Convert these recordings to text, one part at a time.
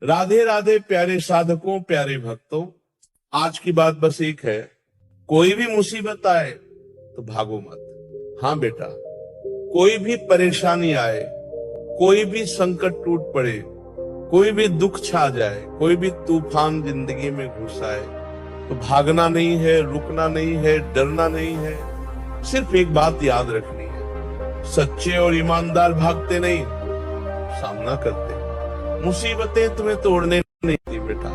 राधे राधे प्यारे साधकों, प्यारे भक्तों। आज की बात बस एक है, कोई भी मुसीबत आए तो भागो मत। हाँ बेटा, कोई भी परेशानी आए, कोई भी संकट टूट पड़े, कोई भी दुख छा जाए, कोई भी तूफान जिंदगी में घुस आए तो भागना नहीं है, रुकना नहीं है, डरना नहीं है। सिर्फ एक बात याद रखनी है, सच्चे और ईमानदार भागते नहीं, सामना करते। मुसीबतें तुम्हें तोड़ने नहीं आती बेटा,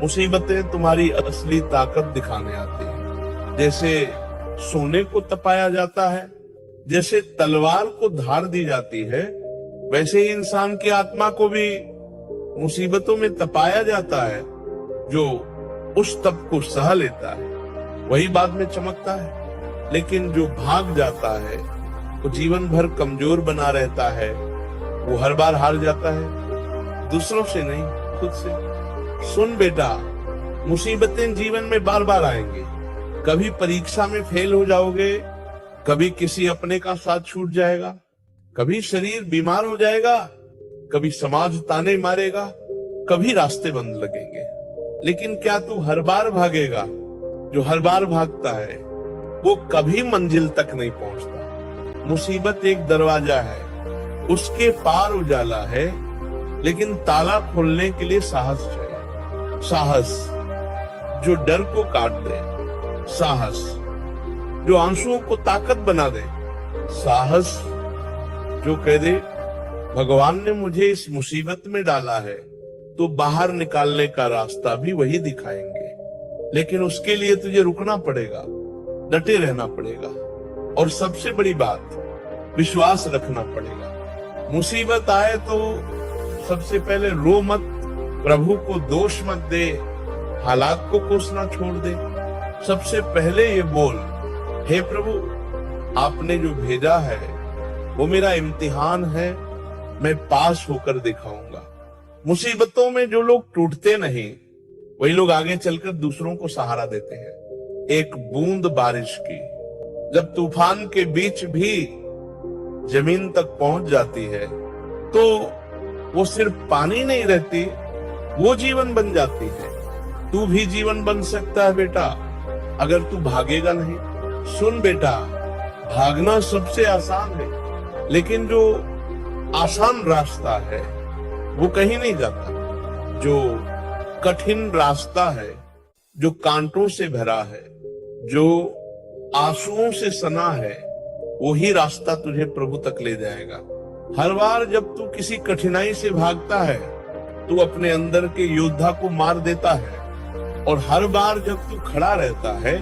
मुसीबतें तुम्हारी असली ताकत दिखाने आती हैं। जैसे सोने को तपाया जाता है, जैसे तलवार को धार दी जाती है, वैसे ही इंसान की आत्मा को भी मुसीबतों में तपाया जाता है। जो उस तप को सह लेता है वही बाद में चमकता है, लेकिन जो भाग जाता है वो जीवन भर कमजोर बना रहता है। वो हर बार हार जाता है, दूसरों से नहीं, खुद से। सुन बेटा, मुसीबतें जीवन में बार बार आएंगी। कभी परीक्षा में फेल हो जाओगे, कभी किसी अपने का साथ छूट जाएगा, कभी शरीर बीमार हो जाएगा, कभी समाज ताने मारेगा, कभी रास्ते बंद लगेंगे। लेकिन क्या तू हर बार भागेगा? जो हर बार भागता है वो कभी मंजिल तक नहीं पहुंचता। मुसीबत एक दरवाजा है, उसके पार उजाला है, लेकिन ताला खोलने के लिए साहस चाहिए। साहस जो डर को काट दे, साहस जो आंसुओं को ताकत बना दे, साहस जो कह दे भगवान ने मुझे इस मुसीबत में डाला है तो बाहर निकालने का रास्ता भी वही दिखाएंगे। लेकिन उसके लिए तुझे रुकना पड़ेगा, डटे रहना पड़ेगा, और सबसे बड़ी बात, विश्वास रखना पड़ेगा। मुसीबत आए तो सबसे पहले रो मत, प्रभु को दोष मत दे, हालात को कोसना छोड़ दे। सबसे पहले ये बोल, हे प्रभु, आपने जो भेजा है वो मेरा इम्तिहान है, मैं पास होकर दिखाऊंगा। मुसीबतों में जो लोग टूटते नहीं, वही लोग आगे चलकर दूसरों को सहारा देते हैं। एक बूंद बारिश की जब तूफान के बीच भी जमीन तक पहुंच जाती है तो वो सिर्फ पानी नहीं रहती, वो जीवन बन जाती है। तू भी जीवन बन सकता है बेटा, अगर तू भागेगा नहीं। सुन बेटा, भागना सबसे आसान है, लेकिन जो आसान रास्ता है वो कहीं नहीं जाता। जो कठिन रास्ता है, जो कांटों से भरा है, जो आंसुओं से सना है, वही रास्ता तुझे प्रभु तक ले जाएगा। हर बार जब तू किसी कठिनाई से भागता है, तू अपने अंदर के योद्धा को मार देता है, और हर बार जब तू खड़ा रहता है,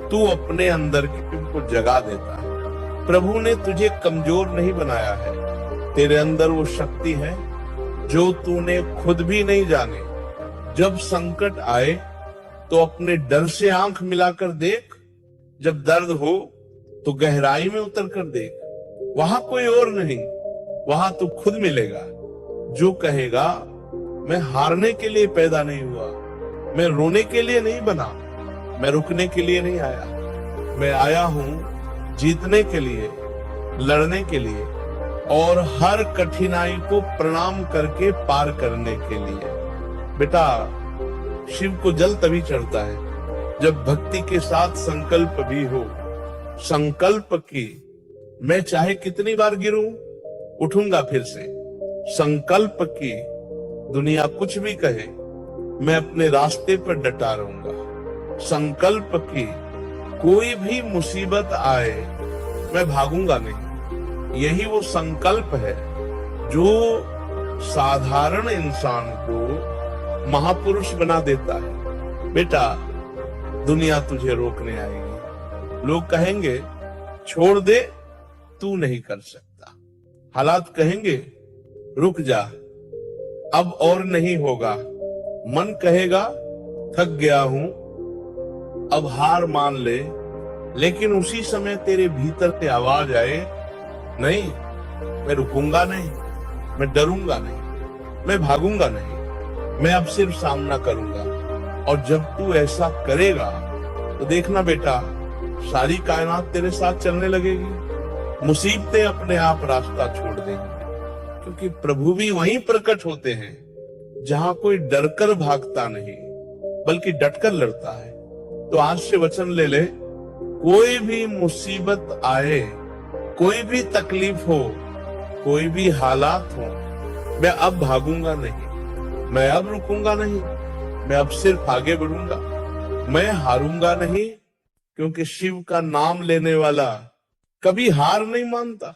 तू अपने अंदर को जगा देता है। प्रभु ने तुझे कमजोर नहीं बनाया है, तेरे अंदर वो शक्ति है जो तूने खुद भी नहीं जाने। जब संकट आए तो अपने डर से आंख मिलाकर देख, जब दर्द हो तो गहराई में उतर कर देख। वहां कोई और नहीं, वहां तू खुद मिलेगा। जो कहेगा मैं हारने के लिए पैदा नहीं हुआ, मैं रोने के लिए नहीं बना, मैं रुकने के लिए नहीं आया, मैं आया हूं जीतने के लिए, लड़ने के लिए, और हर कठिनाई को प्रणाम करके पार करने के लिए। बेटा, शिव को जल तभी चढ़ता है जब भक्ति के साथ संकल्प भी हो। संकल्प की मैं चाहे कितनी बार गिरूं, उठूंगा फिर से। संकल्प की दुनिया कुछ भी कहे, मैं अपने रास्ते पर डटा रहूंगा। संकल्प की कोई भी मुसीबत आए, मैं भागूंगा नहीं। यही वो संकल्प है जो साधारण इंसान को महापुरुष बना देता है। बेटा, दुनिया तुझे रोकने आएगी। लोग कहेंगे छोड़ दे, तू नहीं कर सकता। हालात कहेंगे रुक जा, अब और नहीं होगा। मन कहेगा थक गया हूं, अब हार मान ले। लेकिन उसी समय तेरे भीतर से आवाज आए, नहीं, मैं रुकूंगा नहीं, मैं डरूंगा नहीं, मैं भागूंगा नहीं, मैं अब सिर्फ सामना करूंगा। और जब तू ऐसा करेगा तो देखना बेटा, सारी कायनात तेरे साथ चलने लगेगी। मुसीबतें अपने आप रास्ता छोड़ देंगी, क्योंकि प्रभु भी वहीं प्रकट होते हैं जहां कोई डरकर भागता नहीं बल्कि डटकर लड़ता है। तो आज से वचन ले ले, कोई भी मुसीबत आए, कोई भी तकलीफ हो, कोई भी हालात हो, मैं अब भागूंगा नहीं, मैं अब रुकूंगा नहीं, मैं अब सिर्फ आगे बढ़ूंगा, मैं हारूंगा नहीं, क्योंकि शिव का नाम लेने वाला कभी हार नहीं मानता।